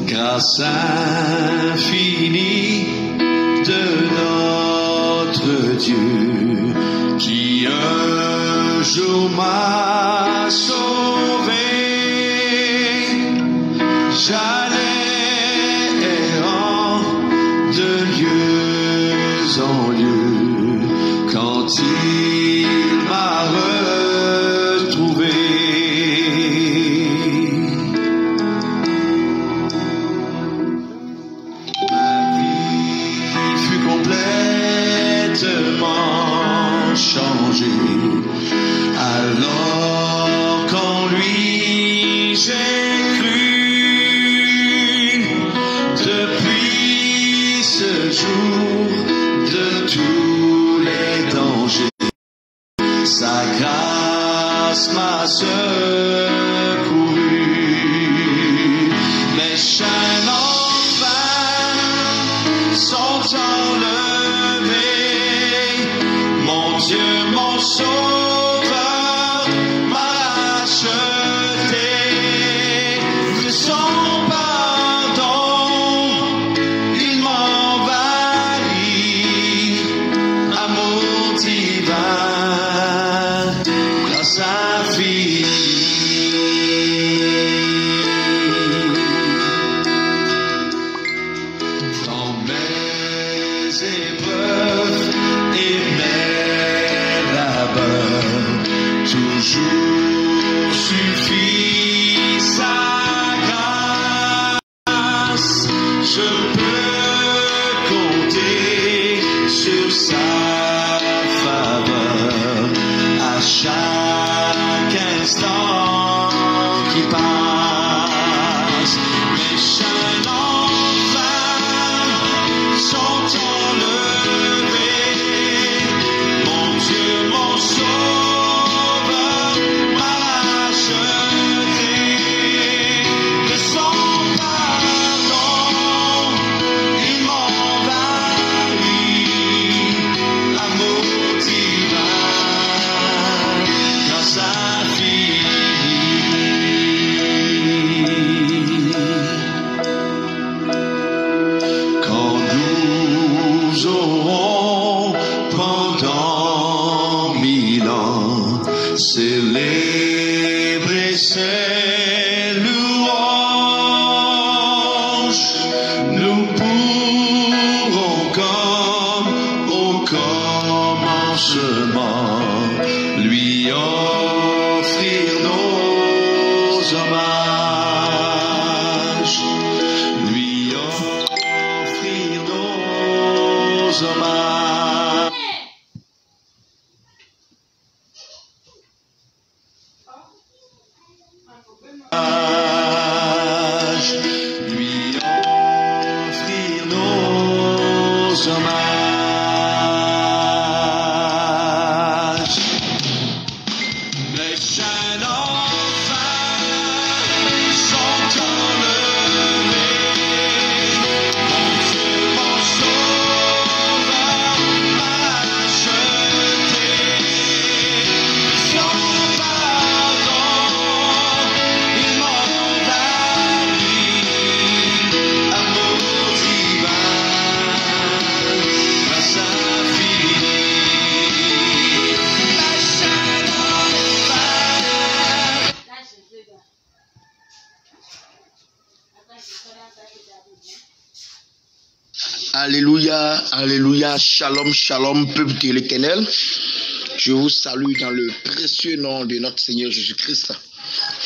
Grâce infinie de notre Dieu qui un jour m'a sauvé. J'allais errant de lieu en lieu quand il m'a retrouvé. Changé. Alors qu'en lui j'ai cru, depuis ce jour de tous les dangers, sa grâce m'a secouru. Mes chaînes enfin sont enlevées. Mon Dieu, mon Sauveur, m'a racheté de son pardon. Il m'envahit, amour divin, grâce infinie. Dans mes épreuves et toujours suffit sa grâce. Je peux compter sur sa faveur à chaque instant qui passe. Mes chaînes enfin sont enlevées. Mon Dieu, mon Sauveur, m'a racheté de son pardon. Il m'envahit, amour divin, grâce infinie. Quand nous aurons pendant 1000 ans célébrer ses louanges, nous pourrons comme au commencement lui offrir nos hommages, lui offrir nos hommages. Lui offrir nos hommages. Les chaînes enfin sont enlevées. Mon Dieu, mon Sauveur, m'a racheté de son pardon. Il m'envahit, amour divin, grâce infinie. La chaîne enfin. Alléluia, alléluia, shalom, shalom, peuple de l'Éternel. Je vous salue dans le précieux nom de notre Seigneur Jésus-Christ.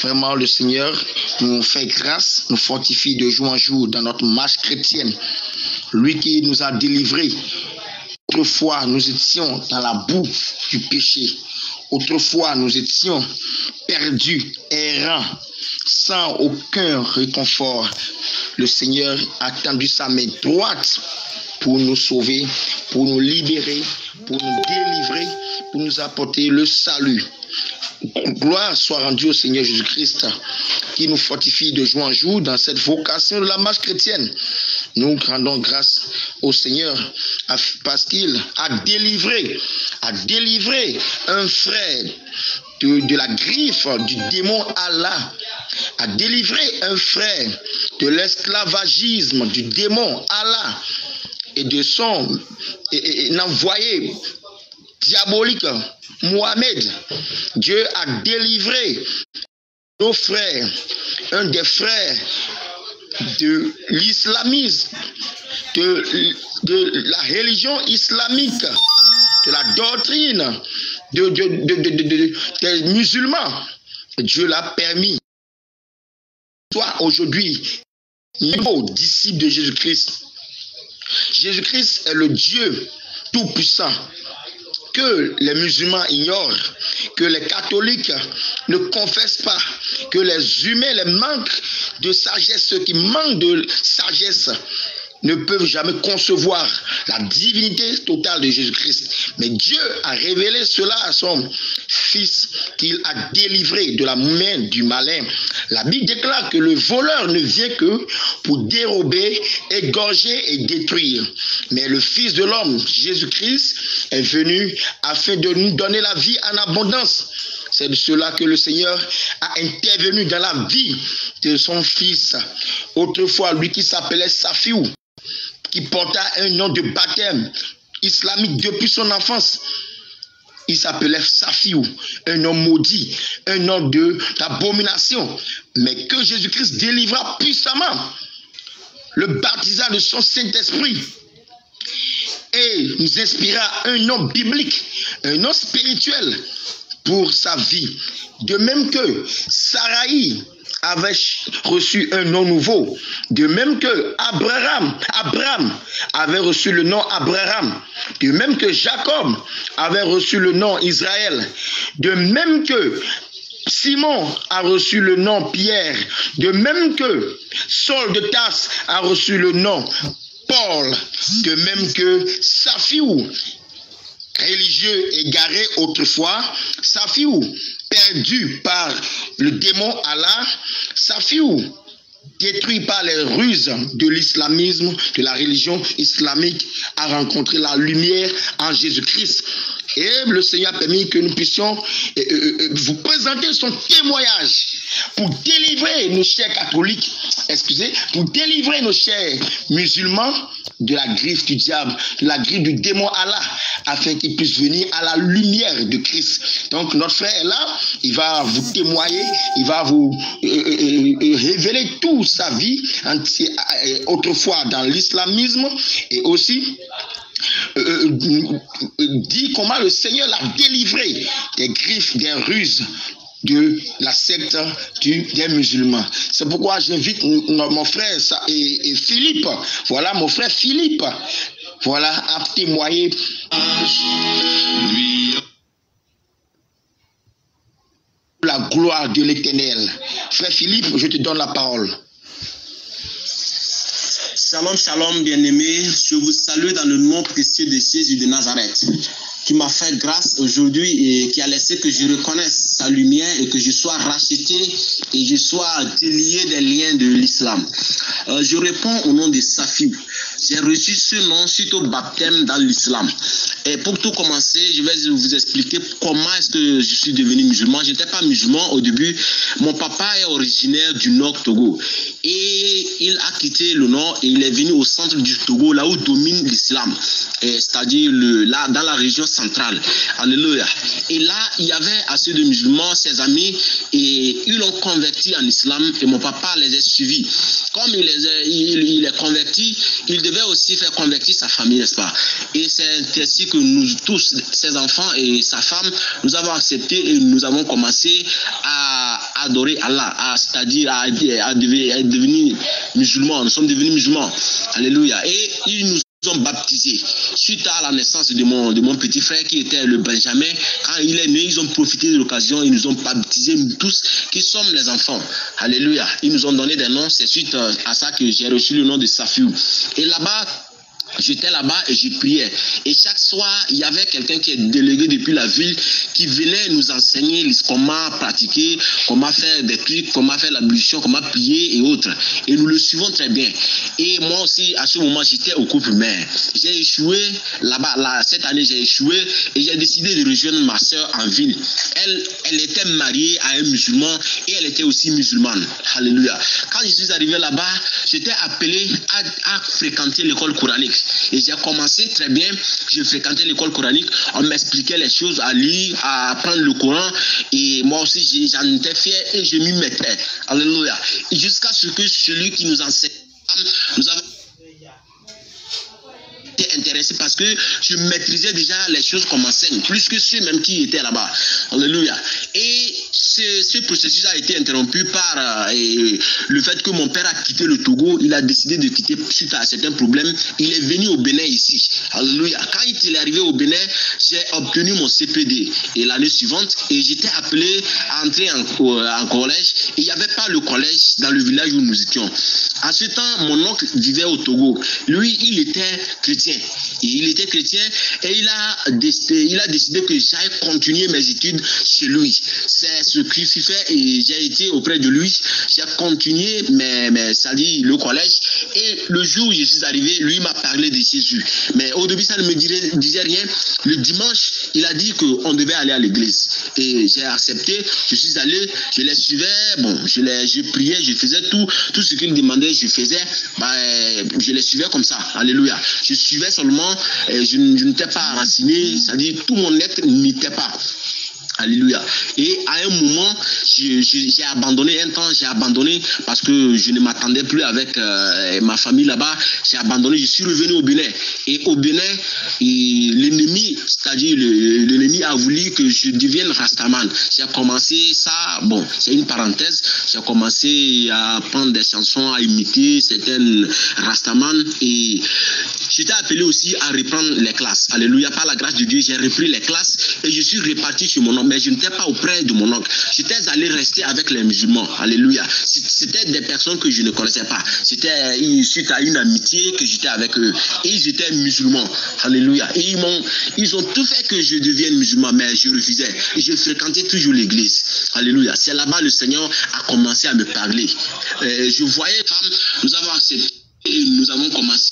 Vraiment, le Seigneur nous fait grâce, nous fortifie de jour en jour dans notre marche chrétienne. Lui qui nous a délivrés. Autrefois, nous étions dans la boue du péché. Autrefois, nous étions perdus, errants, sans aucun réconfort. Le Seieur a tendu sa main droite pour nous sauver, pour nous libérer, pour nous délivrer, pour nous apporter le salut. Gloire soit rendue au Seigneur Jésus-Christ qui nous fortifie de jour en jour dans cette vocation de la marche chrétienne. Nous rendons grâce au Seigneur parce qu'il a délivré un frère de la griffe du démon Allah, a délivré un frère de l'esclavagisme du démon Allah et de son envoyé diabolique Mohamed. Dieu a délivré nos frères, un des frères de l'islamisme, de la religion islamique, de la doctrine des musulmans. Dieu l'a permis. Toi aujourd'hui, disciple de Jésus-Christ. Jésus-Christ est le Dieu tout-puissant que les musulmans ignorent, que les catholiques ne confessent pas, que les humains les manquent de sagesse, ceux qui manquent de sagesse ne peuvent jamais concevoir la divinité totale de Jésus-Christ. Mais Dieu a révélé cela à son Fils qu'il a délivré de la main du malin. La Bible déclare que le voleur ne vient que pour dérober, égorger et détruire. Mais le Fils de l'homme, Jésus-Christ, est venu afin de nous donner la vie en abondance. C'est de cela que le Seigneur a intervenu dans la vie de son Fils. Autrefois, lui qui s'appelait Safiou, qui porta un nom de baptême islamique depuis son enfance. Il s'appelait Safiou, un nom maudit, un nom d'abomination, mais que Jésus-Christ délivra puissamment, le baptisa de son Saint-Esprit et nous inspira un nom biblique, un nom spirituel pour sa vie. De même que Saraï avait reçu un nom nouveau, de même que Abraham avait reçu le nom Abraham, de même que Jacob avait reçu le nom Israël, de même que Simon a reçu le nom Pierre, de même que Saul de Tarse a reçu le nom Paul, de même que Safiou, religieux égaré autrefois, Safiou, perdu par le démon Allah, Safiou, détruit par les ruses de l'islamisme, de la religion islamique, a rencontré la lumière en Jésus-Christ. Et le Seigneur a permis que nous puissions vous présenter son témoignage pour délivrer nos chers catholiques, pour délivrer nos chers musulmans de la griffe du diable, de la griffe du démon Allah, afin qu'ils puissent venir à la lumière de Christ. Donc notre frère est là, il va vous témoigner, il va vous révéler toute sa vie autrefois dans l'islamisme et aussi dit comment le Seigneur l'a délivré des griffes, des ruses de la secte des musulmans. C'est pourquoi j'invite mon frère et Philippe, voilà mon frère Philippe, voilà à témoigner. La gloire de l'Éternel. Frère Philippe, je te donne la parole. Shalom, shalom, bien-aimés. Je vous salue dans le nom précieux de Jésus de Nazareth, qui m'a fait grâce aujourd'hui et qui a laissé que je reconnaisse sa lumière et que je sois racheté et je sois délié des liens de l'islam. Je réponds au nom de Safiou. J'ai reçu ce nom suite au baptême dans l'islam. Et pour tout commencer, je vais vous expliquer comment est-ce que je suis devenu musulman. Je n'étais pas musulman au début. Mon papa est originaire du Nord Togo. Et il a quitté le Nord et il est venu au centre du Togo, là où domine l'islam. C'est-à-dire là, dans la région centrale. Alléluia. Et là, il y avait assez de musulmans, ses amis, et ils l'ont converti en islam et mon papa les a suivis. Comme il est converti, il devait aussi faire convertir sa famille, n'est-ce pas? Et c'est ainsi que nous tous, ses enfants et sa femme, nous avons accepté et nous avons commencé à adorer Allah, c'est-à-dire à devenir musulmans. Nous sommes devenus musulmans. Alléluia. Et ils nous ont baptisés. Suite à la naissance de mon petit frère qui était le Benjamin, quand il est né, ils ont profité de l'occasion, ils nous ont baptisés, nous tous, qui sommes les enfants. Alléluia. Ils nous ont donné des noms, c'est suite à ça que j'ai reçu le nom de Safiou. Et là-bas, J'étais là-bas et je priais. Et chaque soir, il y avait quelqu'un qui est délégué depuis la ville qui venait nous enseigner comment pratiquer, comment faire des trucs, comment faire l'ablution, comment prier et autres. Et nous le suivons très bien. Et moi aussi, à ce moment, j'étais au cours primaire. J'ai échoué là-bas. Cette année, j'ai échoué et j'ai décidé de rejoindre ma soeur en ville. Elle était mariée à un musulman et elle était aussi musulmane. Alléluia. Quand je suis arrivé là-bas, j'étais appelé à fréquenter l'école coranique. Et j'ai commencé très bien. Je fréquentais l'école coranique. On m'expliquait les choses, à lire, à apprendre le Coran. Et moi aussi, j'en étais fier et je m'y mettais. Alléluia. Et jusqu'à ce que celui qui nous enseigne, nous avons été intéressés parce que je maîtrisais déjà les choses qu'on m'enseigne, plus que ceux même qui étaient là-bas. Alléluia. Et ce processus a été interrompu par le fait que mon père a quitté le Togo. Il a décidé de quitter suite à certains problèmes. Il est venu au Bénin ici. Alléluia. Quand il est arrivé au Bénin, j'ai obtenu mon CPD. Et l'année suivante, et j'étais appelé à entrer en collège. Et il n'y avait pas le collège dans le village où nous étions. En ce temps, mon oncle vivait au Togo. Lui, il était chrétien. Et il était chrétien et il a décidé que j'aille continuer mes études chez lui. C'est ce qui s'est fait et j'ai été auprès de lui. J'ai continué le collège. Et le jour où je suis arrivé, lui m'a parlé de Jésus. Mais au début, ça ne me disait rien. Le dimanche, il a dit qu'on devait aller à l'église. Et j'ai accepté. Je suis allé, je les suivais. Bon, je priais, je faisais tout ce qu'il demandait, je faisais. Je les suivais comme ça. Alléluia. Je suivais seulement. Je n'étais pas enraciné, c'est-à-dire tout mon être n'était pas. Alléluia. Et à un moment, j'ai abandonné un temps, j'ai abandonné parce que je ne m'attendais plus avec ma famille là-bas. J'ai abandonné, je suis revenu au Bénin. Et au Bénin, l'ennemi, c'est-à-dire l'ennemi a voulu que je devienne Rastaman. J'ai commencé ça, bon, c'est une parenthèse, j'ai commencé à prendre des chansons, à imiter certaines Rastaman et j'étais appelé aussi à reprendre les classes. Alléluia, par la grâce de Dieu, j'ai repris les classes et je suis reparti chez mon oncle. Mais je n'étais pas auprès de mon oncle. J'étais allé rester avec les musulmans. Alléluia. C'était des personnes que je ne connaissais pas. C'était suite à une amitié que j'étais avec eux. Et ils étaient musulmans. Alléluia. Et ils ont tout fait que je devienne musulman, mais je refusais. Et je fréquentais toujours l'église. Alléluia. C'est là-bas le Seigneur a commencé à me parler. Je voyais comme nous avons accepté et nous avons commencé.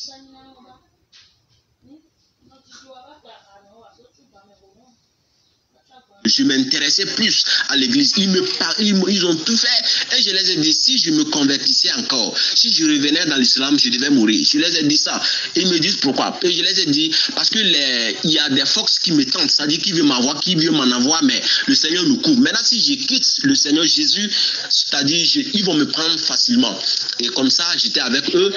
Je m'intéressais plus à l'église. Ils ont tout fait. Et je les ai dit, si je me convertissais encore, si je revenais dans l'islam, je devais mourir. Je les ai dit ça. Et ils me disent pourquoi. Et je les ai dit, parce que il y a des fox qui me tentent. C'est-à-dire qui veut m'avoir, qui veut m'en avoir, mais le Seigneur nous couvre. Maintenant, si je quitte le Seigneur Jésus, c'est-à-dire ils vont me prendre facilement. Et comme ça, j'étais avec eux.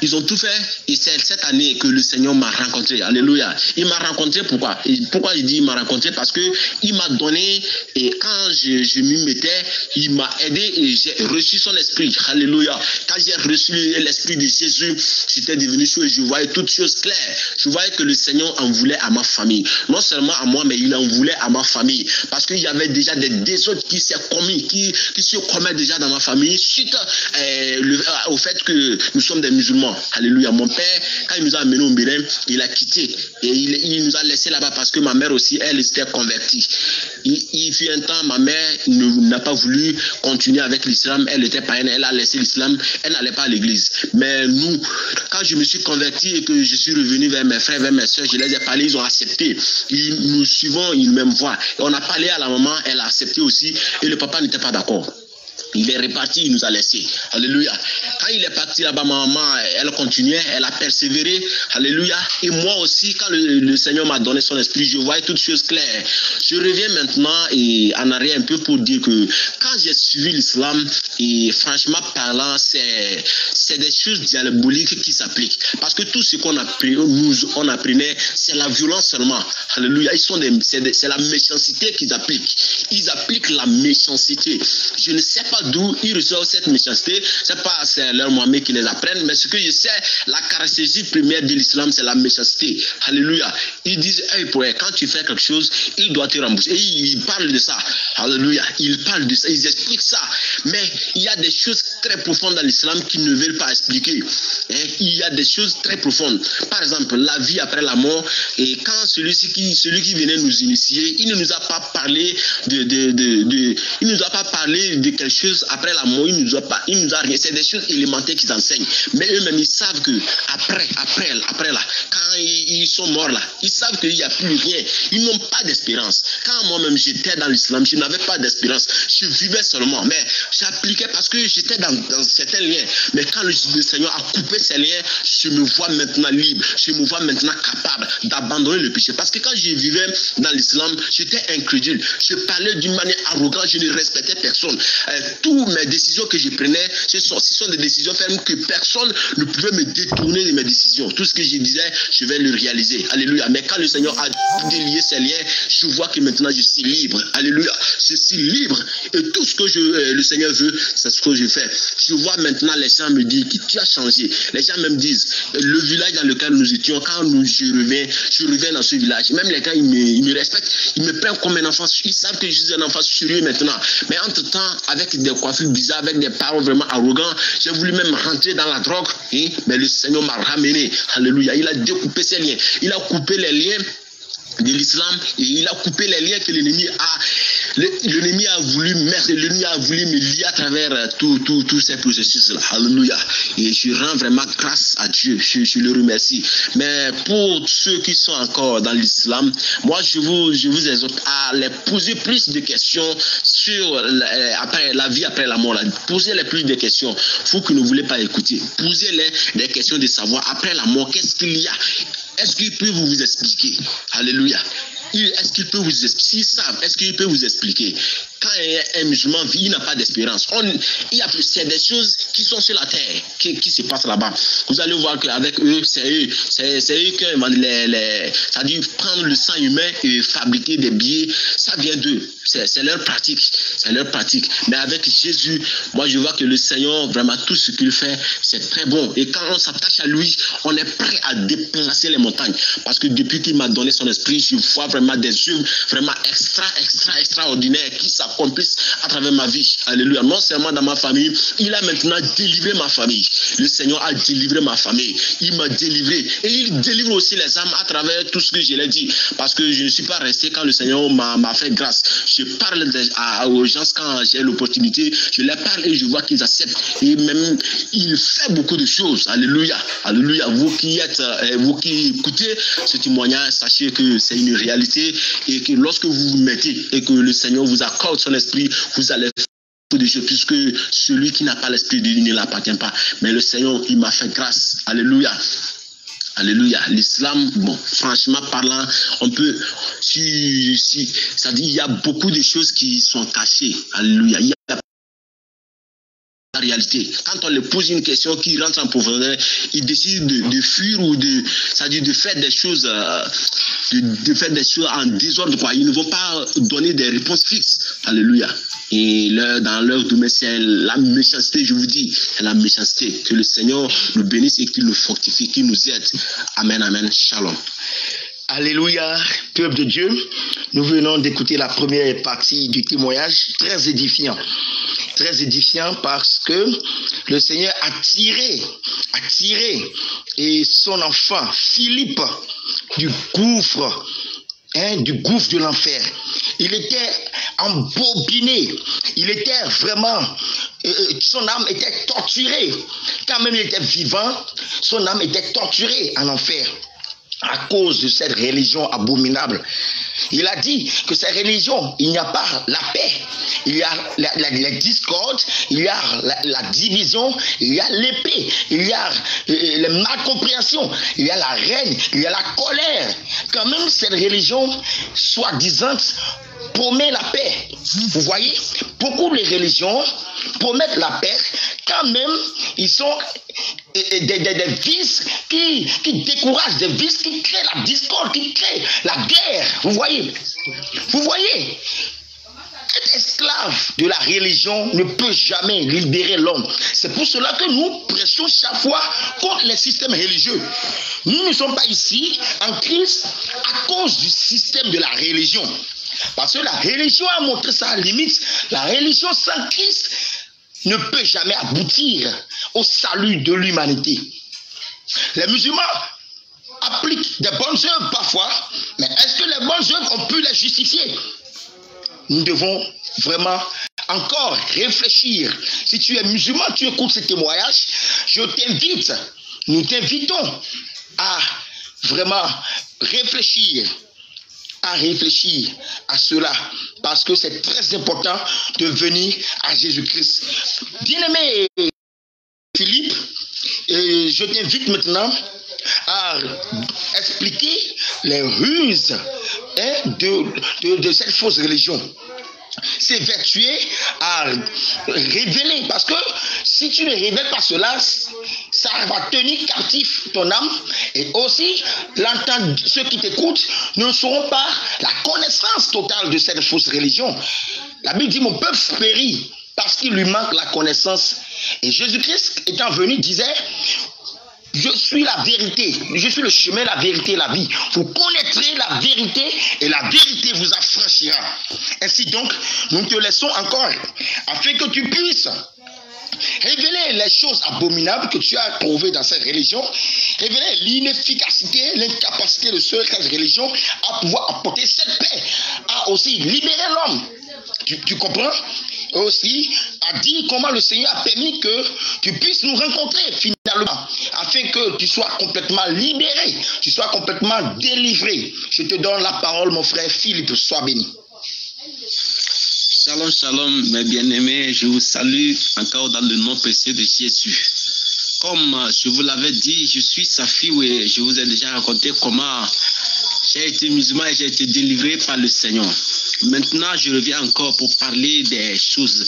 Ils ont tout fait. Et c'est cette année que le Seigneur m'a rencontré. Alléluia. Il m'a rencontré pourquoi? Et pourquoi je dis il m'a rencontré? Parce que il m'a donné et quand je m'y mettais, il m'a aidé et j'ai reçu son esprit. Alléluia. Quand j'ai reçu l'esprit de Jésus, j'étais devenu chaud et je voyais toutes choses claires. Je voyais que le Seigneur en voulait à ma famille. Non seulement à moi, mais il en voulait à ma famille. Parce qu'il y avait déjà des désordres qui s'est commis, qui se commettent déjà dans ma famille suite au fait que nous sommes des musulmans. Alléluia. Mon père, quand il nous a amenés au Bénin, il a quitté et il nous a laissé là-bas parce que ma mère aussi, elle était convertie. Il fut un temps, ma mère n'a pas voulu continuer avec l'islam. Elle était païenne, elle a laissé l'islam, elle n'allait pas à l'église. Mais nous, quand je me suis converti et que je suis revenu vers mes frères, vers mes soeurs, je les ai parlé, ils ont accepté. Nous suivons une même voie. Et on a parlé à la maman, elle a accepté aussi, et le papa n'était pas d'accord. Il est reparti, il nous a laissés. Alléluia. Quand il est parti là-bas, ma maman, elle continuait, elle a persévéré. Alléluia. Et moi aussi, quand le Seigneur m'a donné son esprit, je voyais toutes choses claires. Je reviens maintenant et en arrière un peu pour dire que quand j'ai suivi l'islam, et franchement parlant, c'est des choses diaboliques qui s'appliquent. Parce que tout ce qu'on on apprenait, c'est la violence seulement. Alléluia. C'est la méchanceté qu'ils appliquent. Ils appliquent la méchanceté. Je ne sais pas d'où ils reçoivent cette méchanceté. C'est leur Mohamed qui les apprennent, mais ce que je sais, la caractéristique première de l'islam, c'est la méchanceté. Alléluia. Ils disent, hey, quand tu fais quelque chose, il doit te rembourser. Et ils parlent de ça. Alléluia. Ils parlent de ça, ils expliquent ça. Mais il y a des choses très profondes dans l'islam qui ne veulent pas expliquer. Il y a des choses très profondes. Par exemple, la vie après la mort. Et quand celui qui venait nous initier, il ne nous a pas parlé il nous a pas parlé de quelque chose après la mort. Il nous a rien. C'est des choses élémentaires qu'ils enseignent. Mais eux-mêmes, ils savent que après là, quand ils sont morts là, ils savent qu'il n'y a plus rien. Ils n'ont pas d'espérance. Quand moi-même j'étais dans l'islam, je n'avais pas d'espérance. Je vivais seulement. Mais j'appliquais parce que j'étais dans certains liens. Mais quand le Seigneur a coupé ces liens, je me vois maintenant libre. Je me vois maintenant capable d'abandonner le péché. Parce que quand je vivais dans l'islam, j'étais incrédule. Je parlais d'une manière arrogante. Je ne respectais personne. Toutes mes décisions que je prenais, ce sont des décisions fermes que personne ne pouvait me détourner de mes décisions. Tout ce que je disais, je vais le réaliser. Alléluia. Mais quand le Seigneur a délié ces liens, je vois que maintenant je suis libre. Alléluia. Je suis libre. Et tout ce que le Seigneur veut, c'est ce que je fais. Je vois maintenant les gens me dire que tu as changé. Les gens même disent, le village dans lequel nous étions, quand je reviens dans ce village. Même les gens, ils me respectent. Ils me prennent comme un enfant. Ils savent que je suis un enfant sérieux maintenant. Mais entre-temps, avec des coiffures bizarres, avec des paroles vraiment arrogantes, j'ai voulu même rentrer dans la drogue. Mais le Seigneur m'a ramené. Alléluia. Il a découpé ces liens. Il a coupé les liens de l'islam et il a coupé les liens que l'ennemi a voulu mettre, l'ennemi a voulu me lier à travers tous ces processus-là. Alléluia. Et je rends vraiment grâce à Dieu. Je le remercie. Mais pour ceux qui sont encore dans l'islam, moi je vous exhorte à les poser plus de questions sur la vie après la mort. Posez-les plus de questions. Vous qui ne voulez pas écouter, posez-les des questions de savoir après la mort, qu'est-ce qu'il y a? Est-ce qu'il peut vous expliquer? Alléluia. Est-ce qu'il peut vous expliquer? S'ils savent, est-ce qu'il peut vous expliquer? Quand un musulman vit, il n'a pas d'espérance. C'est des choses qui sont sur la terre, qui se passent là-bas. Vous allez voir qu'avec eux, c'est eux qui c'est-à-dire prendre le sang humain et fabriquer des billets, ça vient d'eux. C'est leur pratique. C'est leur pratique. Mais avec Jésus, moi je vois que le Seigneur, vraiment tout ce qu'il fait, c'est très bon. Et quand on s'attache à lui, on est prêt à déplacer les montagnes. Parce que depuis qu'il m'a donné son esprit, je vois vraiment des œuvres vraiment extraordinaires qui s'accomplissent à travers ma vie. Alléluia. Non seulement dans ma famille, il a maintenant délivré ma famille. Le Seigneur a délivré ma famille. Il m'a délivré. Et il délivre aussi les âmes à travers tout ce que je l'ai dit. Parce que je ne suis pas resté quand le Seigneur m'a fait grâce. Je parle aux gens quand j'ai l'opportunité. Je les parle et je vois qu'ils acceptent. Et même, il fait beaucoup de choses. Alléluia. Alléluia. Vous qui écoutez ce témoignage, sachez que c'est une réalité et que lorsque vous vous mettez et que le Seigneur vous accorde son esprit, vous allez faire de choses puisque celui qui n'a pas l'esprit de Dieu ne l'appartient pas. Mais le Seigneur, il m'a fait grâce. Alléluia. Alléluia. L'islam, bon, franchement parlant, on peut, ça dit, il y a beaucoup de choses qui sont cachées. Alléluia. Il y a la réalité. Quand on leur pose une question qui rentre en profondeur, ils décident de fuir ou c'est-à-dire de faire des choses, de faire des choses en désordre, quoi. Ils ne vont pas donner des réponses fixes. Alléluia. Et dans leur domaine, c'est la méchanceté, je vous dis, c'est la méchanceté. Que le Seigneur nous bénisse et qu'il nous fortifie, qu'il nous aide. Amen, amen. Shalom. Alléluia, peuple de Dieu. Nous venons d'écouter la première partie du témoignage, très édifiant. Très édifiant parce que le Seigneur a tiré et son enfant, Philippe, du gouffre de l'enfer. Il était embobiné, il était vraiment, son âme était torturée. Quand même il était vivant, son âme était torturée en enfer à cause de cette religion abominable. Il a dit que cette religion, il n'y a pas la paix, il y a la discorde, il y a la division, il y a l'épée, il y a les malcompréhensions, il y a la haine, il y a la colère. Quand même cette religion soi-disant promet la paix. Vous voyez, beaucoup de religions promettent la paix, quand même ils sont des vices qui découragent, des vices qui créent la discorde, qui créent la guerre. Vous voyez, être esclave de la religion ne peut jamais libérer l'homme. C'est pour cela que nous prêchons chaque fois contre les systèmes religieux. Nous ne sommes pas ici en Christ à cause du système de la religion. Parce que la religion a montré sa limite. La religion sans Christ, ne peut jamais aboutir au salut de l'humanité. Les musulmans appliquent des bonnes œuvres parfois, mais est-ce que les bonnes œuvres ont pu les justifier? Nous devons vraiment encore réfléchir. Si tu es musulman, tu écoutes ce témoignage, nous t'invitons à vraiment réfléchir à cela, parce que c'est très important de venir à Jésus-Christ. Bien-aimé Philippe, je t'invite maintenant à expliquer les ruses de cette fausse religion. S'évertuer à révéler, parce que si tu ne révèles pas cela, ça va tenir captif ton âme, et aussi ceux qui t'écoutent ne sauront pas la connaissance totale de cette fausse religion. La Bible dit: mon peuple périt parce qu'il lui manque la connaissance. Et Jésus-Christ étant venu disait: je suis la vérité, je suis le chemin, la vérité et la vie. Vous connaîtrez la vérité et la vérité vous affranchira. Ainsi donc, nous te laissons encore afin que tu puisses révéler les choses abominables que tu as trouvées dans cette religion, révéler l'inefficacité, l'incapacité de cette religion à pouvoir apporter cette paix, à aussi libérer l'homme. Tu comprends? Aussi à dire comment le Seigneur a permis que tu puisses nous rencontrer finalement, afin que tu sois complètement libéré, tu sois complètement délivré. Je te donne la parole, mon frère Philippe, sois béni. Shalom, shalom, mes bien-aimés, je vous salue encore dans le nom précieux de Jésus. Comme je vous l'avais dit, je suis Safi, et je vous ai déjà raconté comment j'ai été musulman et j'ai été délivré par le Seigneur. Maintenant, je reviens encore pour parler des choses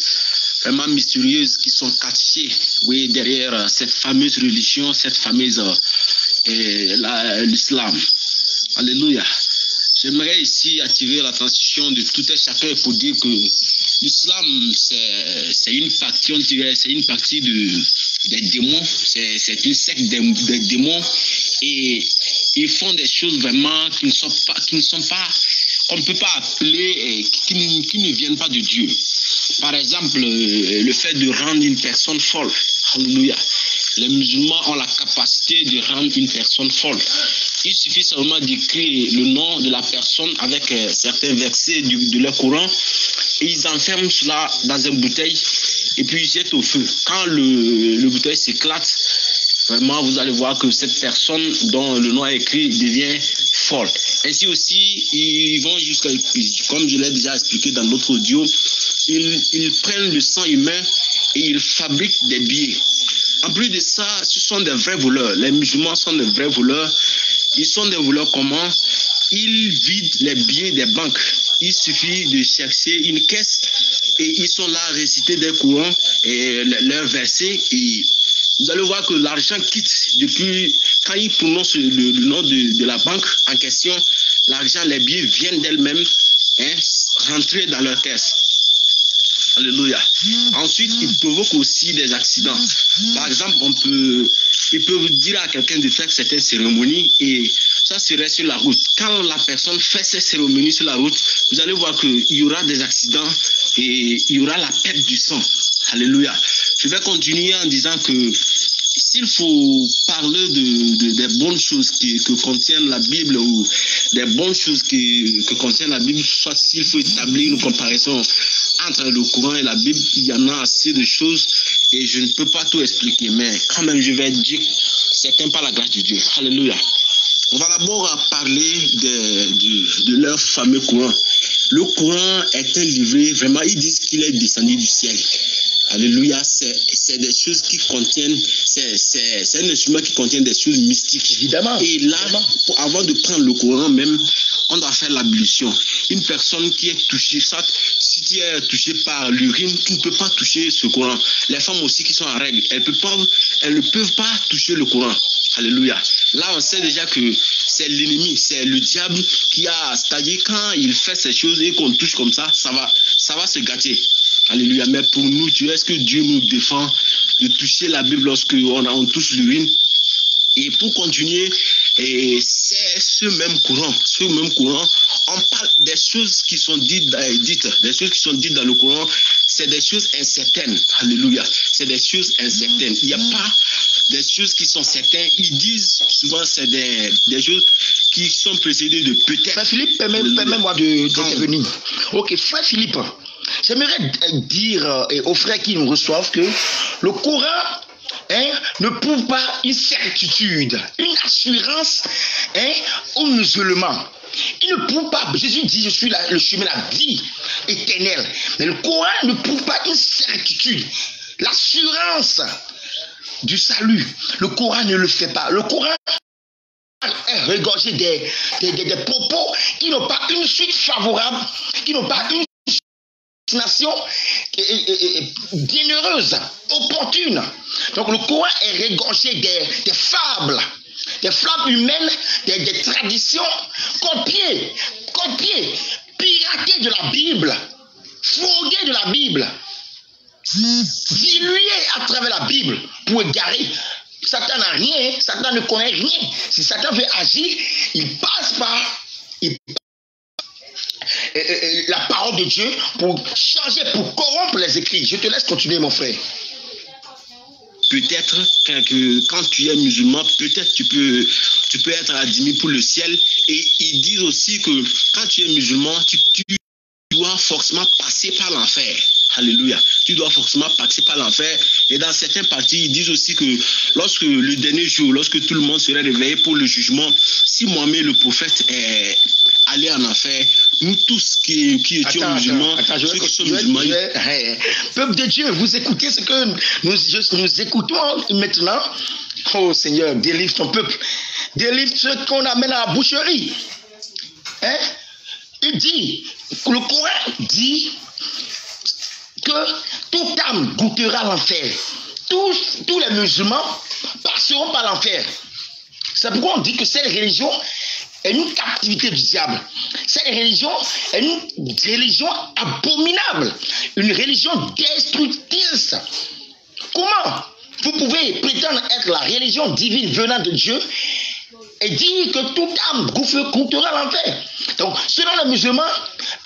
vraiment mystérieuses qui sont cachées, oui, derrière cette fameuse religion, cette fameuse l'islam. Alléluia. J'aimerais ici attirer l'attention de tout et chacun pour dire que l'islam, c'est une partie, on dirait, c'est une partie des démons, c'est une secte des démons, et ils font des choses vraiment qui ne sont pas qu'on ne peut pas appeler, qui ne viennent pas de Dieu. Par exemple, le fait de rendre une personne folle. Alléluia. Les musulmans ont la capacité de rendre une personne folle. Il suffit seulement d'écrire le nom de la personne avec certains versets de leur Coran, et ils enferment cela dans une bouteille et puis ils jettent au feu. Quand le bouteille s'éclate, vraiment vous allez voir que cette personne dont le nom est écrit devient folle. Ainsi aussi, ils vont jusqu'à, comme je l'ai déjà expliqué dans l'autre audio, ils prennent le sang humain et ils fabriquent des billets. En plus de ça, ce sont des vrais voleurs. Les musulmans sont des vrais voleurs. Ils sont des voleurs comment? Ils vident les billets des banques. Il suffit de chercher une caisse et ils sont là à réciter des courants et leurs versets. Et vous allez voir que l'argent quitte depuis quand ils prononcent le nom de la banque en question. L'argent, les billets viennent d'elles-mêmes rentrer dans leur caisse. Alléluia. Ensuite, ils provoquent aussi des accidents. Par exemple, ils peuvent dire à quelqu'un de faire certaines cérémonies et ça serait sur la route. Quand la personne fait ces cérémonies sur la route, vous allez voir qu'il y aura des accidents et il y aura la perte du sang. Alléluia. Je vais continuer en disant que s'il faut parler des bonnes choses que contient la Bible ou des bonnes choses que contient la Bible, soit s'il faut établir une comparaison entre le Coran et la Bible, il y en a assez de choses et je ne peux pas tout expliquer, mais quand même je vais dire certains par la grâce de Dieu. Alléluia. On va d'abord parler de leur fameux Coran. Le Coran est un livre, vraiment, ils disent qu'il est descendu du ciel. Alléluia, c'est des choses qui contiennent, c'est un instrument qui contient des choses mystiques. Évidemment. Et là, avant de prendre le Coran même, on doit faire l'ablution. Une personne qui est touchée, si tu es touché par l'urine, tu ne peux pas toucher ce Coran. Les femmes aussi qui sont en règle, elles ne peuvent pas toucher le Coran. Alléluia. Là, on sait déjà que c'est l'ennemi, c'est le diable qui a, c'est-à-dire quand il fait ces choses et qu'on touche comme ça, ça va se gâter. Alléluia. Mais pour nous, est-ce que Dieu nous défend de toucher la Bible lorsque on touche l'urine? Et pour continuer, c'est ce même courant, on parle des choses qui sont dites, des choses qui sont dites dans le Coran, c'est des choses incertaines. Alléluia. C'est des choses incertaines. Il n'y a pas des choses qui sont certaines. Ils disent souvent c'est des choses qui sont précédées de peut-être. Frère Philippe, permets-moi d'intervenir. Ok, frère Philippe, j'aimerais dire aux frères qui nous reçoivent que le Coran ne prouve pas une certitude, une assurance aux musulmans. Il ne prouve pas, Jésus dit, je suis le chemin, la vie éternelle. Mais le Coran ne prouve pas une certitude, l'assurance du salut. Le Coran ne le fait pas. Le Coran est regorgé des propos qui n'ont pas une suite favorable, qui n'ont pas une destination bienheureuse, opportune. Donc le Coran est regorgé des fables humaines, des traditions copiées, piratées de la Bible, fourguées de la Bible, diluées à travers la Bible pour égarer. Satan n'a rien, Satan ne connaît rien. Si Satan veut agir, il passe par la parole de Dieu pour changer, pour corrompre les écrits. Je te laisse continuer, mon frère. Peut-être que quand tu es musulman, peut-être tu peux être admis pour le ciel. Et ils disent aussi que quand tu es musulman, tu dois forcément passer par l'enfer. Alléluia. Tu dois forcément passer par l'enfer. Et dans certains partis, ils disent aussi que lorsque le dernier jour, lorsque tout le monde serait réveillé pour le jugement, si Mohamed le prophète est allé en enfer, nous tous qui étions musulmans, ceux qui sont musulmans... Peuple de Dieu, vous écoutez ce que nous écoutons maintenant. Oh Seigneur, délivre ton peuple. Délivre ceux qu'on amène à la boucherie. Il dit, le Coran dit que toute âme goûtera l'enfer. Tous les musulmans passeront par l'enfer. C'est pourquoi on dit que cette religion est une captivité du diable. Cette religion est une religion abominable, une religion destructrice. Comment vous pouvez prétendre être la religion divine venant de Dieu et dire que toute âme goûtera l'enfer? Donc, selon les musulmans,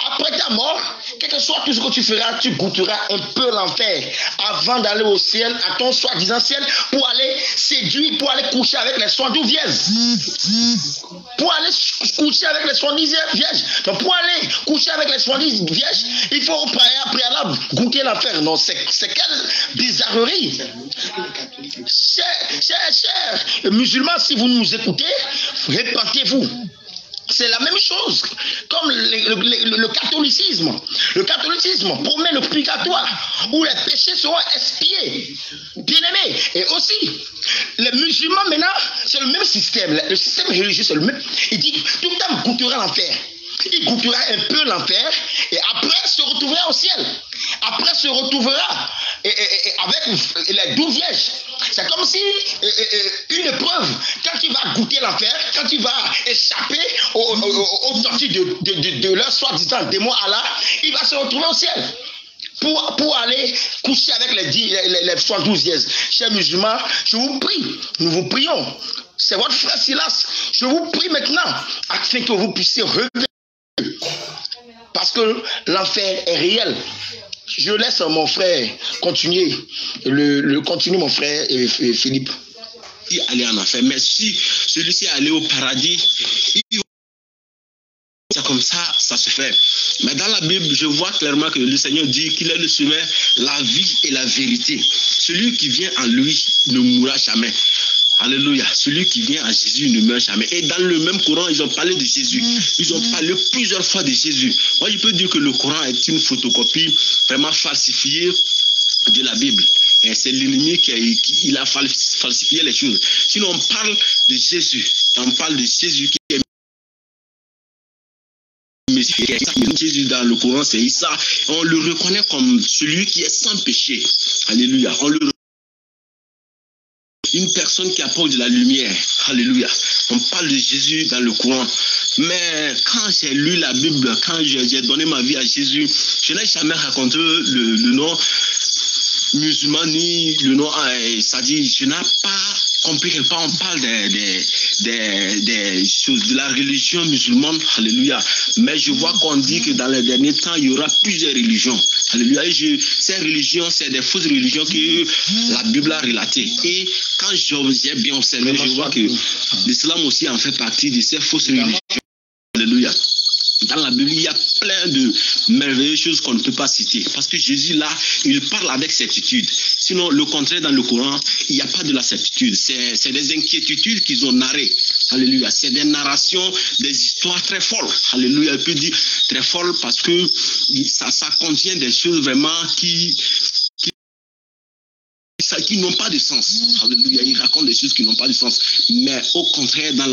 après ta mort, quel que soit tout ce que tu feras, tu goûteras un peu l'enfer avant d'aller au ciel, à ton soi-disant ciel, pour aller séduire, pour aller coucher avec les soi-disant vierges. Pour aller coucher avec les soi-disant vierges. Donc, pour aller coucher avec les soi-disant vierges, il faut au préalable goûter l'enfer. Non, c'est quelle bizarrerie. Chers musulmans, si vous nous écoutez, répentez-vous. C'est la même chose comme le catholicisme. Le catholicisme promet le purgatoire où les péchés seront expiés. Bien-aimés. Et aussi, les musulmans maintenant, c'est le même système. Le système religieux, c'est le même. Il dit que tout homme goûtera l'enfer. Il goûtera un peu l'enfer et après se retrouvera au ciel. Après se retrouvera avec les 12 vierges. C'est comme si une épreuve, quand tu vas goûter l'enfer, quand tu vas échapper aux tortures de leur soi-disant démon Allah, il va se retrouver au ciel. Pour aller coucher avec les 72 vierges. Chers musulmans, je vous prie, nous vous prions. C'est votre frère Silas. Je vous prie maintenant afin que vous puissiez revenir. Parce que l'enfer est réel. Je laisse mon frère continuer. Continue mon frère Philippe. Il allait en enfer. Mais si celui-ci est allé au paradis, c'est comme ça, ça se fait. Mais dans la Bible, je vois clairement que le Seigneur dit qu'il est le chemin, la vie et la vérité. Celui qui vient en lui ne mourra jamais. Alléluia. Celui qui vient à Jésus ne meurt jamais. Et dans le même Coran, ils ont parlé de Jésus. Ils ont parlé plusieurs fois de Jésus. Moi, je peux dire que le Coran est une photocopie vraiment falsifiée de la Bible. Et c'est l'ennemi qui a falsifié les choses. Sinon, on parle de Jésus. On parle de Jésus qui est Messie. Jésus dans le Coran, c'est Issa. On le reconnaît comme celui qui est sans péché. Alléluia. On le une personne qui apporte de la lumière. Alléluia. On parle de Jésus dans le Coran. Mais quand j'ai lu la Bible, quand j'ai donné ma vie à Jésus, je n'ai jamais raconté le nom musulman ni le nom, c'est-à-dire je n'ai pas compris quelque part, on parle des choses de la religion musulmane, alléluia. Mais je vois qu'on dit que dans les derniers temps, il y aura plusieurs religions, alléluia. Et ces religions, c'est des fausses religions que la Bible a relatées. Et quand j'ai bien observé, je vois que l'islam aussi en fait partie de ces fausses religions, alléluia. Dans la Bible, il y a plein de merveilleuses choses qu'on ne peut pas citer. Parce que Jésus, là, il parle avec certitude. Sinon, le contraire, dans le Coran, il n'y a pas de la certitude. C'est des inquiétudes qu'ils ont narrées. Alléluia. C'est des narrations, des histoires très folles. Alléluia. Je peux dire très folles parce que ça contient des choses vraiment qui n'ont pas de sens. Alléluia. Il raconte des choses qui n'ont pas de sens. Mais au contraire, dans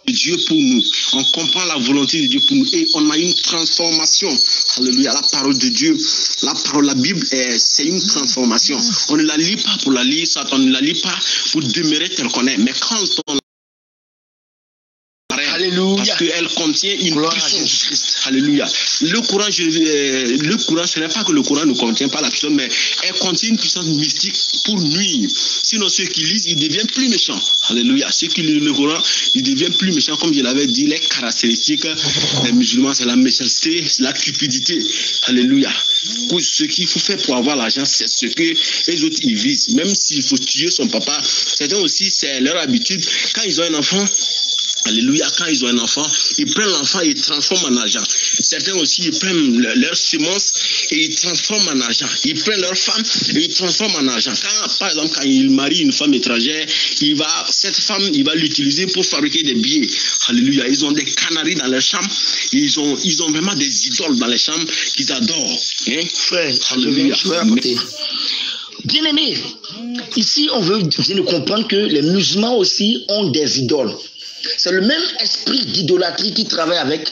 Dieu pour nous, on comprend la volonté de Dieu pour nous et on a une transformation. Alléluia, la parole de Dieu, la Bible, c'est une transformation. On ne la lit pas pour la lire, soit on ne la lit pas pour demeurer tel qu'on est. Mais quand on Alléluia. Parce qu'elle contient une puissance. Alléluia. Le Coran, ce n'est pas que le Coran ne contient pas la puissance, mais elle contient une puissance mystique pour nuire. Sinon, ceux qui lisent, ils deviennent plus méchants. Alléluia. Ceux qui lisent le Coran, ils deviennent plus méchants. Comme je l'avais dit, les caractéristiques des musulmans, c'est la méchanceté, c'est la cupidité. Alléluia. Ce qu'il faut faire pour avoir l'argent, c'est ce que les autres ils visent. Même s'il faut tuer son papa, certains aussi, c'est leur habitude. Quand ils ont un enfant, alléluia, quand ils ont un enfant, ils prennent l'enfant et ils transforment en argent. Certains aussi, ils prennent leur semence et ils transforment en argent. Ils prennent leur femme et ils transforment en argent. Par exemple, quand ils marient une femme étrangère, cette femme, il va l'utiliser pour fabriquer des billets. Alléluia. Ils ont des canaris dans leur chambre. Ils ont vraiment des idoles dans les chambres qu'ils adorent. Hein? Frère, alléluia. Bien aimé, ici on veut bien comprendre que les musulmans aussi ont des idoles. C'est le même esprit d'idolâtrie qui travaille avec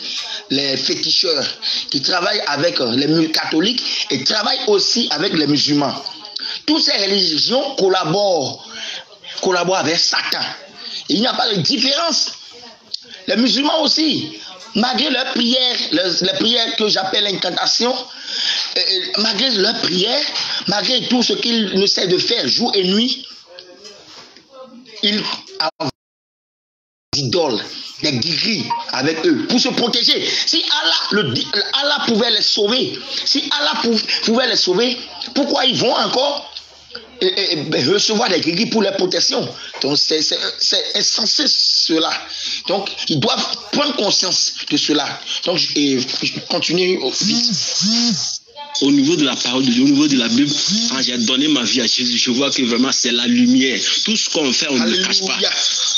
les féticheurs, qui travaille avec les catholiques et travaille aussi avec les musulmans. Toutes ces religions collaborent avec Satan. Il n'y a pas de différence. Les musulmans aussi, malgré leurs prières, les prières que j'appelle incantations, malgré leurs prières, malgré tout ce qu'ils essaient de faire jour et nuit, ils ont des idoles, des guéris avec eux pour se protéger. Si Allah pouvait les sauver, pourquoi ils vont encore recevoir des guéris pour leur protection? Donc c'est insensé cela. Donc ils doivent prendre conscience de cela. Donc je continue aussi. Au niveau de la parole de Dieu, au niveau de la Bible, quand j'ai donné ma vie à Jésus, je vois que vraiment c'est la lumière. Tout ce qu'on fait, on ne le cache pas.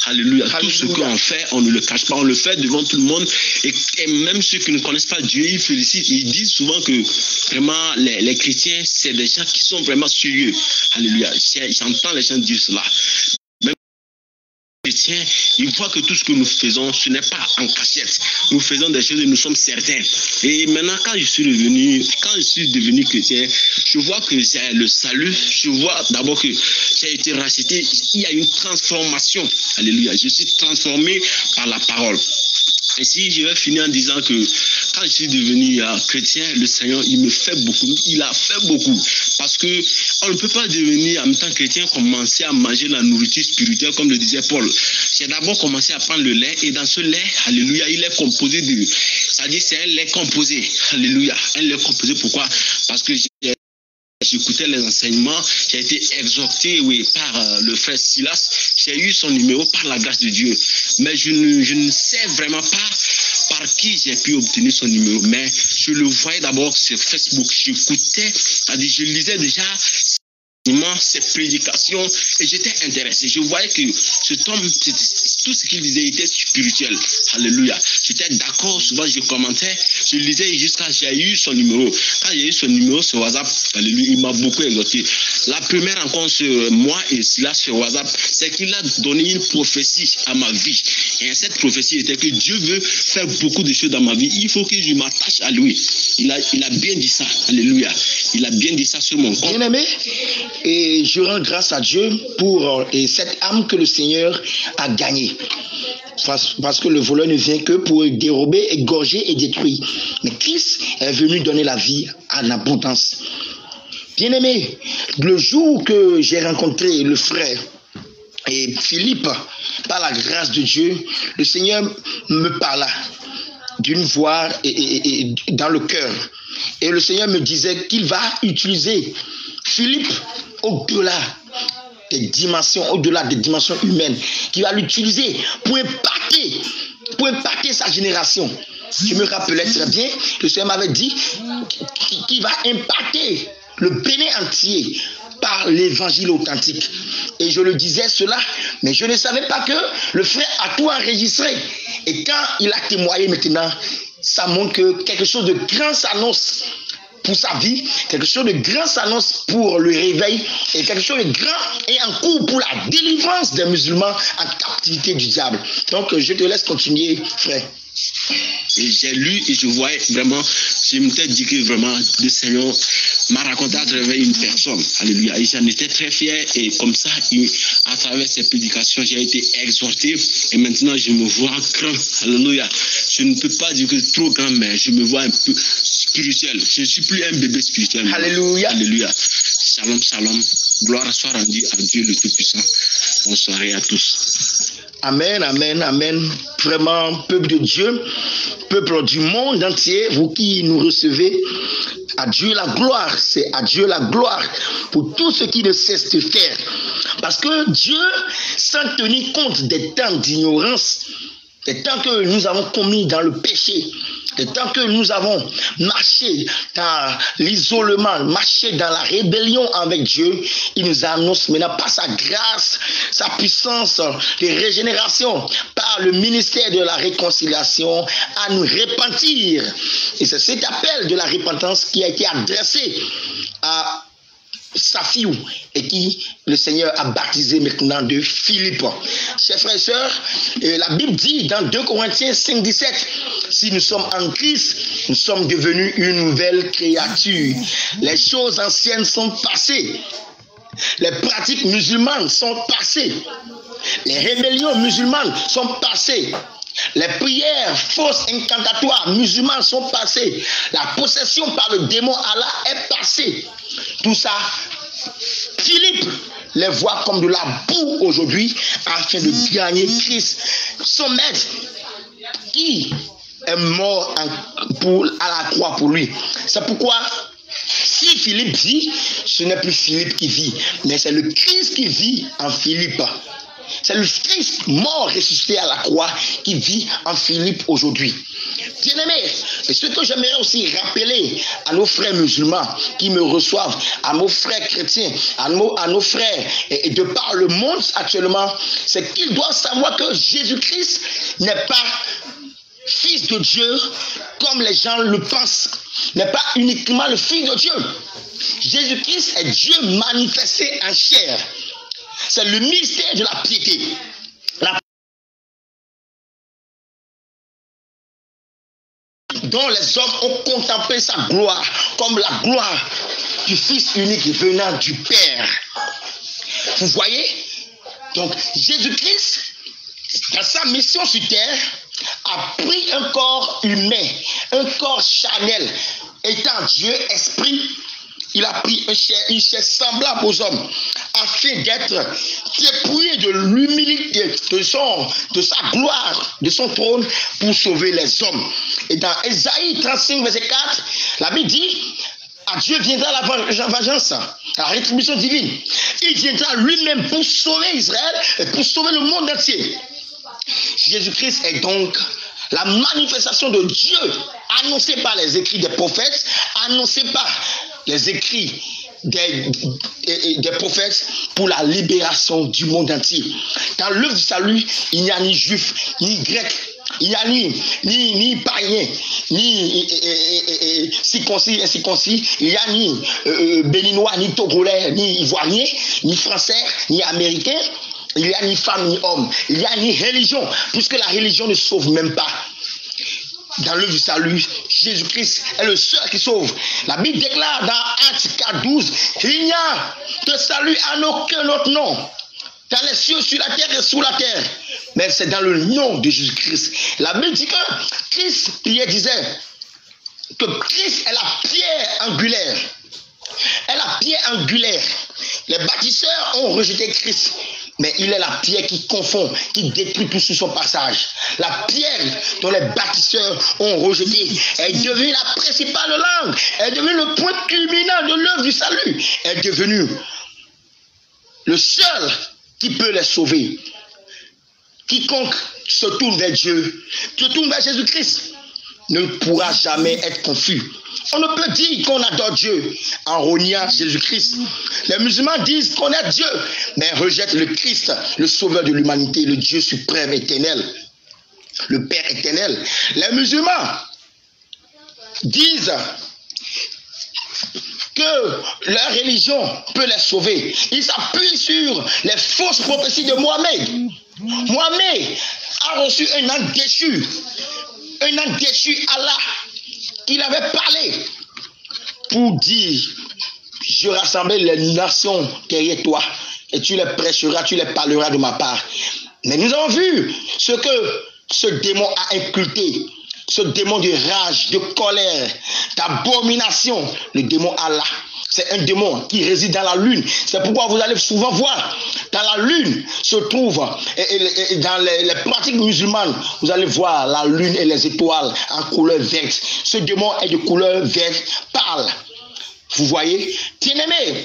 Alléluia. Tout ce qu'on fait, on ne le cache pas. On le fait devant tout le monde. Et même ceux qui ne connaissent pas Dieu, ils félicitent. Ils disent souvent que vraiment les chrétiens, c'est des gens qui sont vraiment sérieux. Alléluia. J'entends les gens dire cela. Chrétiens, ils voient que tout ce que nous faisons, ce n'est pas en cachette. Nous faisons des choses et nous sommes certains. Et maintenant, quand je suis devenu chrétien, je vois que j'ai le salut. Je vois d'abord que j'ai été racheté. Il y a une transformation. Alléluia. Je suis transformé par la parole. Et si je vais finir en disant que quand je suis devenu chrétien, le Seigneur, il me fait beaucoup. Il a fait beaucoup. Parce que on ne peut pas devenir en même temps chrétien, commencer à manger la nourriture spirituelle, comme le disait Paul. J'ai d'abord commencé à prendre le lait. Et dans ce lait, alléluia, il est composé de... C'est-à-dire c'est un lait composé. Alléluia. Un lait composé, pourquoi? Parce que j'écoutais les enseignements, j'ai été exhorté par le frère Silas, j'ai eu son numéro par la grâce de Dieu. Mais je ne sais vraiment pas par qui j'ai pu obtenir son numéro. Mais je le voyais d'abord sur Facebook, j'écoutais, c'est-à-dire je lisais déjà ses prédications et j'étais intéressé. Je voyais que cet homme, tout ce qu'il disait était spirituel. Alléluia. J'étais d'accord, souvent je commentais, je lisais jusqu'à j'ai eu son numéro. Quand j'ai eu son numéro sur WhatsApp, alléluia, il m'a beaucoup exhorté. La première rencontre sur moi et Silas sur WhatsApp, c'est qu'il a donné une prophétie à ma vie. Et cette prophétie était que Dieu veut faire beaucoup de choses dans ma vie. Il faut que je m'attache à lui. Il a bien dit ça. Alléluia. Il a bien dit ça sur mon compte. Bien aimé, et je rends grâce à Dieu pour cette âme que le Seigneur a gagnée. Parce que le voleur ne vient que pour dérober, égorger et détruire. Mais Christ est venu donner la vie en abondance. Bien-aimé, le jour que j'ai rencontré le frère et Philippe, par la grâce de Dieu, le Seigneur me parla d'une voix et dans le cœur. Et le Seigneur me disait qu'il va utiliser Philippe au-delà des dimensions humaines, qu'il va l'utiliser pour impacter sa génération. Je me rappelais très bien, le Seigneur m'avait dit qu'il va impacter le Bénin entier par l'évangile authentique. Et je le disais cela, mais je ne savais pas que le frère a tout enregistré. Et quand il a témoigné maintenant, ça montre que quelque chose de grand s'annonce pour sa vie, quelque chose de grand s'annonce pour le réveil, et quelque chose de grand est en cours pour la délivrance des musulmans en captivité du diable. Donc je te laisse continuer, frère. Et j'ai lu et je voyais vraiment, je m'étais dit que vraiment le Seigneur m'a raconté à travers une personne. Alléluia. Et j'en étais très fier. Et comme ça, à travers ces prédications, j'ai été exhorté. Et maintenant, je me vois grand. Alléluia. Je ne peux pas dire que trop grand, mais je me vois un peu spirituel. Je ne suis plus un bébé spirituel. Alléluia. Alléluia. Shalom, shalom. Gloire soit rendue à Dieu le Tout-Puissant. Bonsoir à tous. Amen, amen, amen. Vraiment, peuple de Dieu, peuple du monde entier, vous qui nous recevez, à Dieu la gloire, c'est à Dieu la gloire pour tout ce qui ne cesse de faire. Parce que Dieu, sans tenir compte des temps d'ignorance, des temps que nous avons commis dans le péché, des temps que nous avons marché dans l'isolement, marché dans la rébellion avec Dieu, il nous annonce maintenant par sa grâce, sa puissance de régénération, par le ministère de la réconciliation, à nous repentir. Et c'est cet appel de la repentance qui a été adressé à Safiou et qui le Seigneur a baptisé maintenant de Philippe. Chers frères et sœurs, la Bible dit dans 2 Corinthiens 5,17, si nous sommes en Christ, nous sommes devenus une nouvelle créature. Les choses anciennes sont passées. Les pratiques musulmanes sont passées. Les rébellions musulmanes sont passées. Les prières fausses incantatoires musulmanes sont passées. La possession par le démon Allah est passée. Tout ça, Philippe les voit comme de la boue aujourd'hui afin de gagner Christ, son maître, qui est mort à la croix pour lui. C'est pourquoi si Philippe vit, ce n'est plus Philippe qui vit, mais c'est le Christ qui vit en Philippe. C'est le Christ mort ressuscité à la croix qui vit en Philippe aujourd'hui. Bien-aimés, et ce que j'aimerais aussi rappeler à nos frères musulmans qui me reçoivent, à nos frères chrétiens, à nos frères et de par le monde actuellement, c'est qu'ils doivent savoir que Jésus-Christ n'est pas fils de Dieu comme les gens le pensent, n'est pas uniquement le fils de Dieu. Jésus-Christ est Dieu manifesté en chair. C'est le mystère de la piété. Dont les hommes ont contemplé sa gloire comme la gloire du Fils unique venant du Père. Vous voyez? Donc Jésus-Christ, dans sa mission sur terre, a pris un corps humain, un corps charnel. Étant Dieu, esprit, il a pris une chair semblable aux hommes, afin d'être dépouillé de l'humilité de sa gloire, de son trône, pour sauver les hommes. Et dans Ésaïe 35, verset 4, la Bible dit, à Dieu viendra la vengeance, la rétribution divine. Il viendra lui-même pour sauver Israël et pour sauver le monde entier. Jésus-Christ est donc la manifestation de Dieu, annoncée par les écrits des prophètes, annoncée par les écrits des prophètes pour la libération du monde entier. Dans l'œuvre du salut, il n'y a ni juif, ni grec, il n'y a ni païen, ni circoncis, incirconcis, il n'y a ni béninois, ni togolais, ni ivoirien, ni français, ni américain, il n'y a ni femme, ni homme, il n'y a ni religion, puisque la religion ne sauve même pas. Dans l'œuvre du salut, Jésus-Christ est le seul qui sauve. La Bible déclare dans Actes 4:12, il n'y a de salut en aucun autre nom, dans les cieux, sur la terre et sous la terre, mais c'est dans le nom de Jésus-Christ. La Bible dit que Christ, Pierre disait, que Christ est la pierre angulaire. Est la pierre angulaire. Les bâtisseurs ont rejeté Christ. Mais il est la pierre qui confond, qui détruit tout sur son passage. La pierre dont les bâtisseurs ont rejeté est devenue la principale langue, est devenue le point culminant de l'œuvre du salut, est devenue le seul qui peut les sauver. Quiconque se tourne vers Dieu, se tourne vers Jésus-Christ, ne pourra jamais être confus. On ne peut dire qu'on adore Dieu en reniant Jésus-Christ. Les musulmans disent qu'on est Dieu, mais rejettent le Christ, le sauveur de l'humanité, le Dieu suprême éternel, le Père éternel. Les musulmans disent que leur religion peut les sauver. Ils s'appuient sur les fausses prophéties de Mohamed. Mohamed a reçu un âme déchu Allah, qu'il avait parlé pour dire: je rassemblerai les nations derrière toi et tu les prêcheras, tu les parleras de ma part. Mais nous avons vu ce que ce démon a inculqué, ce démon de rage, de colère, d'abomination, le démon Allah. C'est un démon qui réside dans la lune. C'est pourquoi vous allez souvent voir, dans la lune se trouve, et dans les pratiques musulmanes, vous allez voir la lune et les étoiles en couleur verte. Ce démon est de couleur verte pâle. Vous voyez, bien-aimé,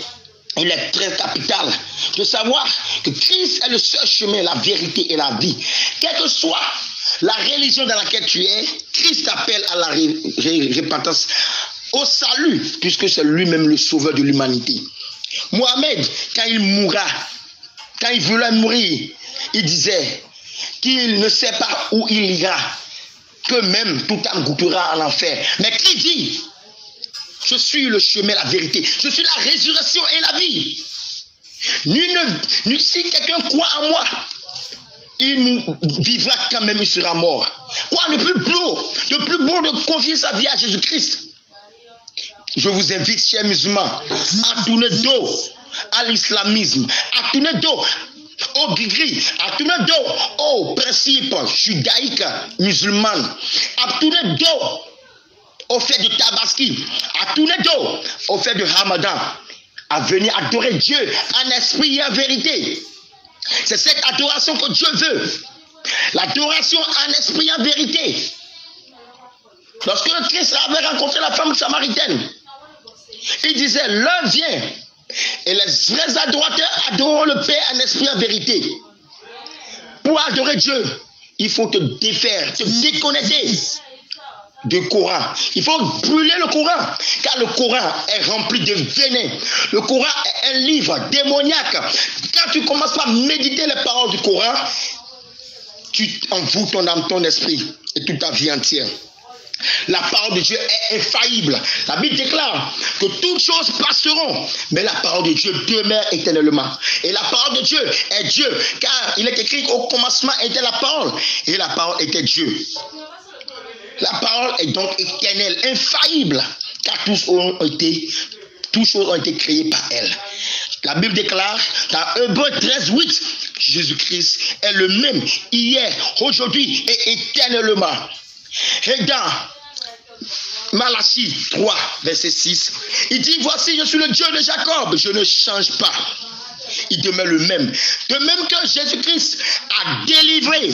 il est très capital de savoir que Christ est le seul chemin, la vérité et la vie. Quelle que soit la religion dans laquelle tu es, Christ appelle à la repentance, au salut, puisque c'est lui-même le sauveur de l'humanité. Mohamed, quand il mourra, quand il voulait mourir, il disait qu'il ne sait pas où il ira, que même tout âme goûtera en enfer. Mais qui dit: je suis le chemin, la vérité, je suis la résurrection et la vie. Si quelqu'un croit en moi, il vivra quand même, il sera mort. Quoi de plus beau de confier sa vie à Jésus-Christ? Je vous invite, chers musulmans, à tourner dos à l'islamisme, à tourner dos au gris, à tourner dos aux principes judaïques musulmans, à tourner dos au fait de Tabaski, à tourner dos au fait de Ramadan, à venir adorer Dieu en esprit et en vérité. C'est cette adoration que Dieu veut. L'adoration en esprit et en vérité. Lorsque le Christ avait rencontré la femme samaritaine, il disait: l'heure vient et les vrais adorateurs adoreront le Père en esprit et en vérité. Pour adorer Dieu, il faut te défaire, te déconnecter du Coran. Il faut brûler le Coran, car le Coran est rempli de venin. Le Coran est un livre démoniaque. Quand tu commences à méditer les paroles du Coran, tu envoûtes ton âme, ton esprit et toute ta vie entière. La parole de Dieu est infaillible. La Bible déclare que toutes choses passeront, mais la parole de Dieu demeure éternellement. Et la parole de Dieu est Dieu, car il est écrit qu'au commencement était la parole, et la parole était Dieu. La parole est donc éternelle, infaillible, car toutes choses ont été créées par elle. La Bible déclare dans Hébreux 13:8, Jésus-Christ est le même hier, aujourd'hui et éternellement. Et dans Malachie 3, verset 6, il dit: voici, je suis le Dieu de Jacob, je ne change pas. Il demeure le même. De même que Jésus-Christ a délivré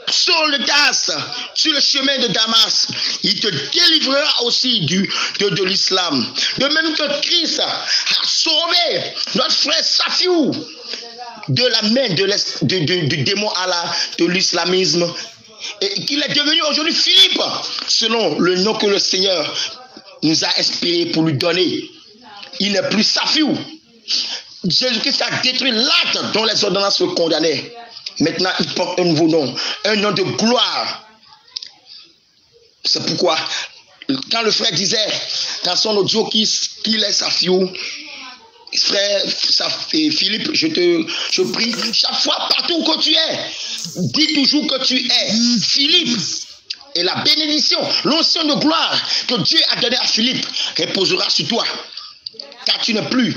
Saul de Tarse sur le chemin de Damas, il te délivrera aussi de l'islam. De même que Christ a sauvé notre frère Safiou de la main du démon Allah, de l'islamisme, et qu'il est devenu aujourd'hui Philippe, selon le nom que le Seigneur nous a inspiré pour lui donner. Il n'est plus Safiou. Jésus-Christ a détruit l'acte dont les ordonnances le condamnaient. Maintenant, il porte un nouveau nom, un nom de gloire. C'est pourquoi, quand le frère disait dans son audio qu'il est Safiou, frère Philippe, je prie, chaque fois, partout que tu es, dis toujours que tu es Philippe. Et la bénédiction, l'onction de gloire que Dieu a donnée à Philippe reposera sur toi. Car tu n'es plus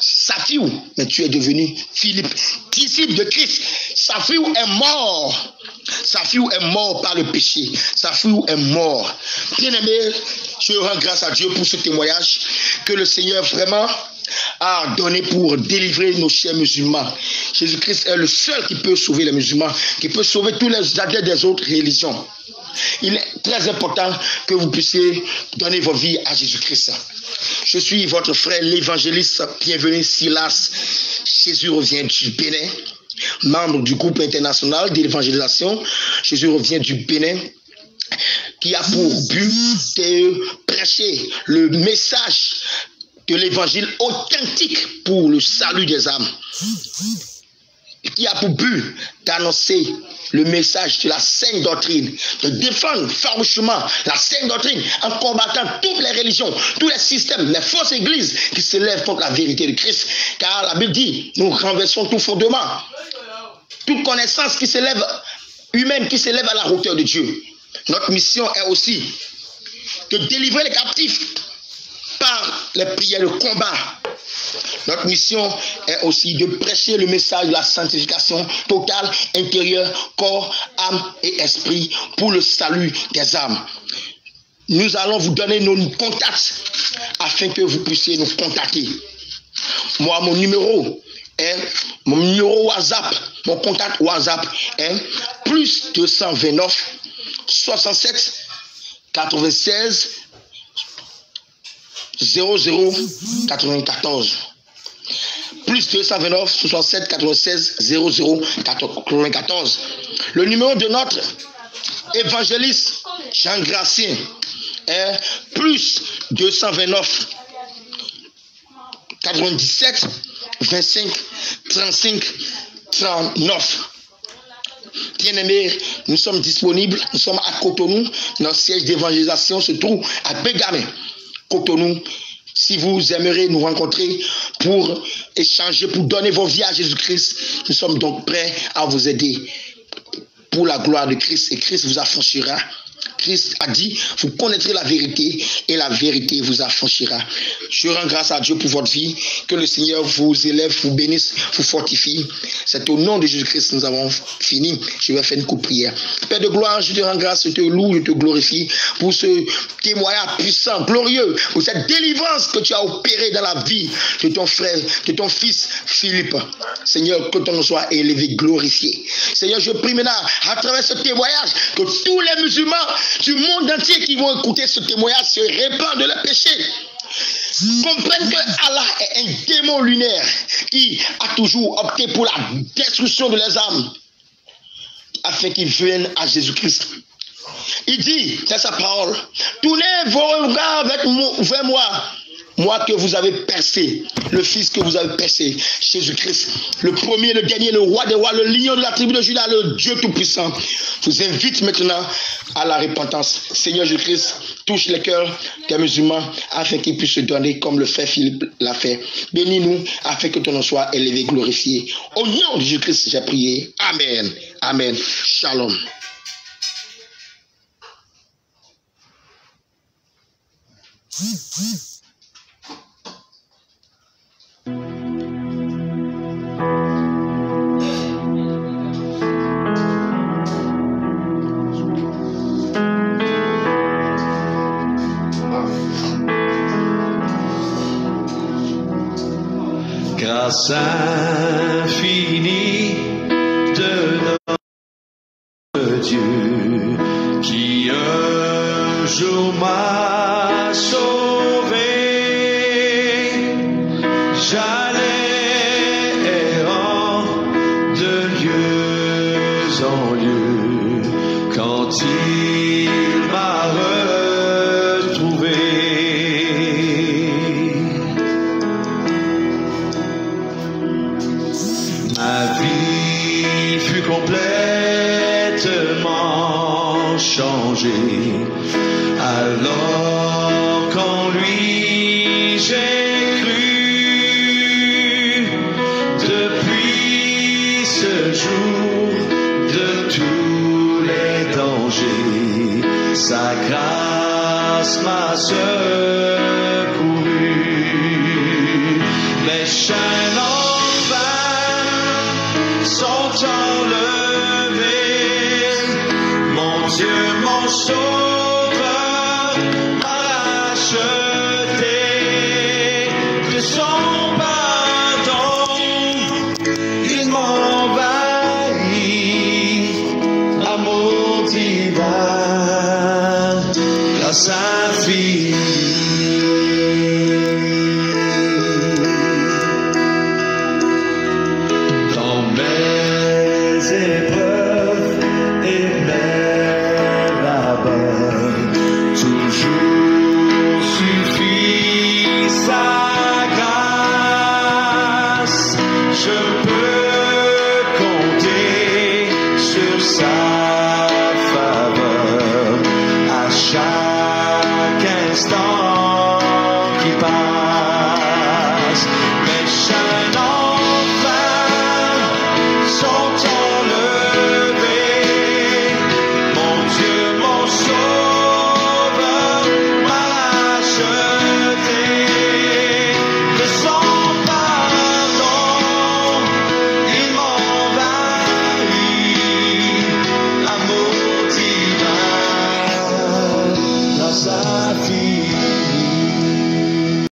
Safiou, mais tu es devenu Philippe, disciple de Christ. Safiou est mort. Safiou est mort par le péché. Safiou est mort. Bien-aimé, je rends grâce à Dieu pour ce témoignage. Que le Seigneur vraiment a donné pour délivrer nos chers musulmans. Jésus-Christ est le seul qui peut sauver les musulmans, qui peut sauver tous les adeptes des autres religions. Il est très important que vous puissiez donner vos vies à Jésus-Christ. Je suis votre frère l'évangéliste bienvenu Silas. Jésus revient du Bénin, membre du groupe international d'évangélisation. Jésus revient du Bénin, qui a pour but de prêcher le message de l'évangile authentique pour le salut des âmes, qui a pour but d'annoncer le message de la sainte doctrine, de défendre farouchement la sainte doctrine en combattant toutes les religions, tous les systèmes, les fausses églises qui s'élèvent contre la vérité de Christ. Car la Bible dit, nous renversons tout fondement, toute connaissance qui s'élève, humaine qui s'élève à la hauteur de Dieu. Notre mission est aussi de délivrer les captifs par les prières de combat. Notre mission est aussi de prêcher le message de la sanctification totale, intérieure, corps, âme et esprit pour le salut des âmes. Nous allons vous donner nos contacts afin que vous puissiez nous contacter. Moi, mon numéro WhatsApp, mon contact WhatsApp est plus 229 67 96 00 94. Plus 229 67 96 00 94. Le numéro de notre évangéliste Jean Gracien est plus 229 97 25 35 39. Bien-aimés, nous sommes disponibles, nous sommes à Cotonou. Notre siège d'évangélisation se trouve à Bégamé, Cotonou. Si vous aimeriez nous rencontrer pour échanger, pour donner vos vies à Jésus-Christ, nous sommes donc prêts à vous aider pour la gloire de Christ. Et Christ vous affranchira. Christ a dit, vous connaîtrez la vérité et la vérité vous affranchira. Je rends grâce à Dieu pour votre vie. Que le Seigneur vous élève, vous bénisse, vous fortifie. C'est au nom de Jésus-Christ que nous avons fini. Je vais faire une courte prière. Père de gloire, je te rends grâce, je te loue, je te glorifie pour ce témoignage puissant, glorieux, pour cette délivrance que tu as opérée dans la vie de ton frère, de ton fils Philippe. Seigneur, que ton nom soit élevé, glorifié. Seigneur, je prie maintenant, à travers ce témoignage, que tous les musulmans du monde entier qui vont écouter ce témoignage se répandent de leurs péchés, comprennent que Allah est un démon lunaire qui a toujours opté pour la destruction de leurs âmes afin qu'ils viennent à Jésus-Christ. Il dit, c'est sa parole, tournez vos regards vers moi, moi que vous avez percé, le Fils que vous avez percé, Jésus-Christ, le premier, le dernier, le roi des rois, le lion de la tribu de Juda, le Dieu tout-puissant. Je vous invite maintenant à la repentance. Seigneur Jésus-Christ, touche les cœurs des musulmans afin qu'ils puissent se donner comme le frère Philippe l'a fait. Bénis-nous afin que ton nom soit élevé, glorifié. Au nom de Jésus-Christ, j'ai prié. Amen. Amen. Shalom. Grâce infinie de notre Dieu qui un jour m'a sauvé, j'allais errant de lieu en lieu quand il m'a retrouvé. Ma vie fut complètement changée alors qu'en lui j'ai cru. Depuis ce jour de tous les dangers, sa grâce m'a secouru. Mes chaînes sont enlevés, mon Dieu, mon sauveur m'a racheté de son baptême. sa fille.